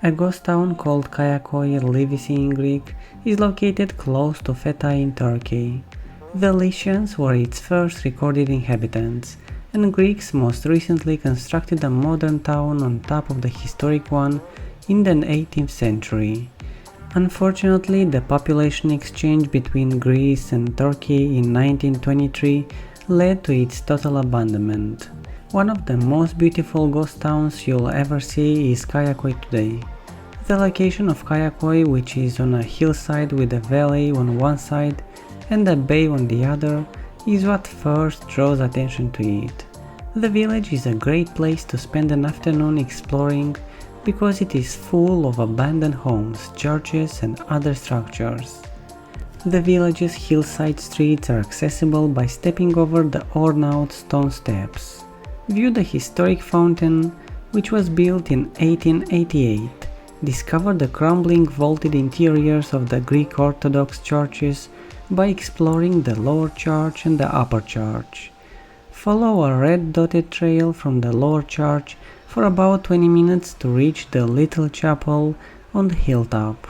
A ghost town called Kayaköy in Greek is located close to Fethiye in Turkey. The Lycians were its first recorded inhabitants, and Greeks most recently constructed a modern town on top of the historic one in the 18th century. Unfortunately, the population exchange between Greece and Turkey in 1923 led to its total abandonment. One of the most beautiful ghost towns you'll ever see is Kayaköy today. The location of Kayaköy, which is on a hillside with a valley on one side and a bay on the other, is what first draws attention to it. The village is a great place to spend an afternoon exploring because it is full of abandoned homes, churches and other structures. The village's hillside streets are accessible by stepping over the worn-out stone steps. View the historic fountain, which was built in 1888. Discover the crumbling vaulted interiors of the Greek Orthodox churches by exploring the lower church and the upper church. Follow a red dotted trail from the lower church for about 20 minutes to reach the little chapel on the hilltop.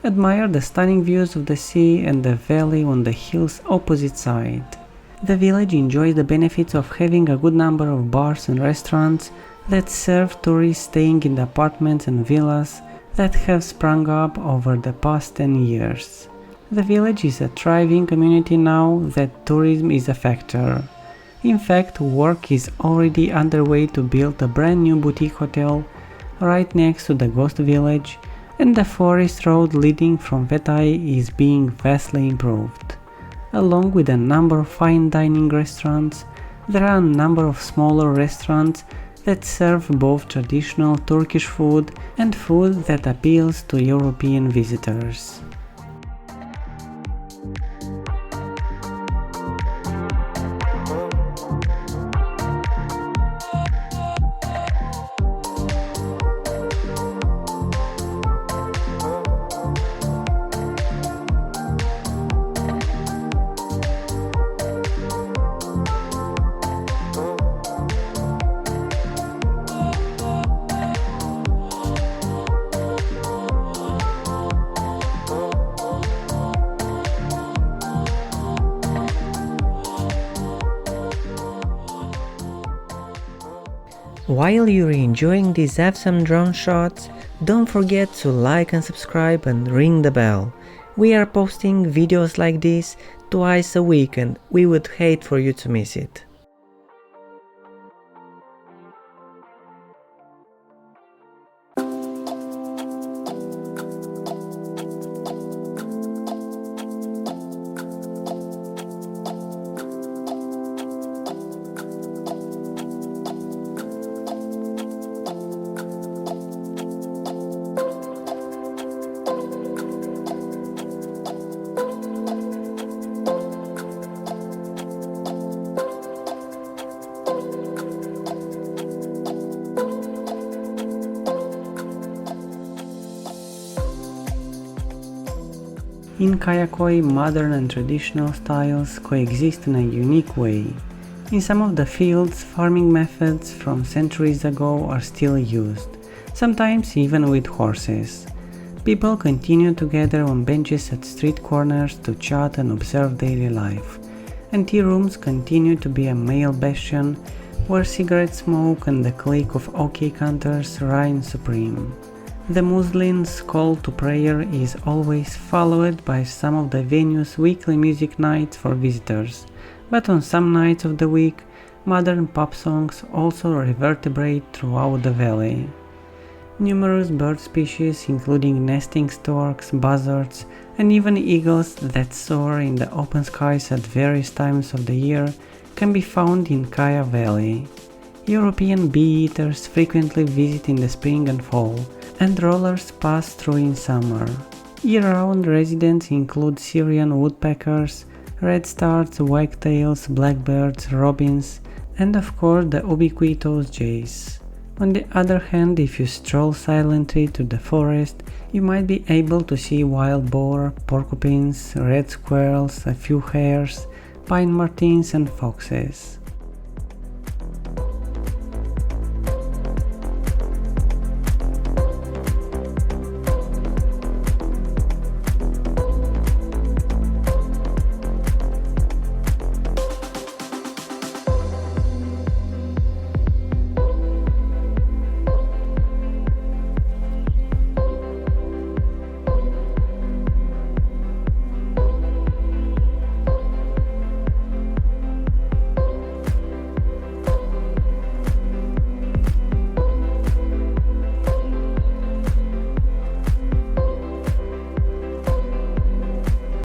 Admire the stunning views of the sea and the valley on the hill's opposite side. The village enjoys the benefits of having a good number of bars and restaurants that serve tourists staying in the apartments and villas that have sprung up over the past 10 years. The village is a thriving community now that tourism is a factor. In fact, work is already underway to build a brand new boutique hotel right next to the ghost village, and the forest road leading from Fethiye is being vastly improved. Along with a number of fine dining restaurants, there are a number of smaller restaurants that serve both traditional Turkish food and food that appeals to European visitors. While you're enjoying these awesome drone shots, don't forget to like and subscribe and ring the bell. We are posting videos like this twice a week and we would hate for you to miss it. In Kayaköy, modern and traditional styles coexist in a unique way. In some of the fields, farming methods from centuries ago are still used, sometimes even with horses. People continue to gather on benches at street corners to chat and observe daily life, and tea rooms continue to be a male bastion where cigarette smoke and the click of OK counters reign supreme. The Muslims' call to prayer is always followed by some of the venue's weekly music nights for visitors, but on some nights of the week, modern pop songs also reverberate throughout the valley. Numerous bird species, including nesting storks, buzzards, and even eagles that soar in the open skies at various times of the year, can be found in Kaya Valley. European bee-eaters frequently visit in the spring and fall, and rollers pass through in summer. Year-round residents include Syrian woodpeckers, redstarts, wagtails, blackbirds, robins, and of course the ubiquitous jays. On the other hand, if you stroll silently to the forest, you might be able to see wild boar, porcupines, red squirrels, a few hares, pine martens and foxes.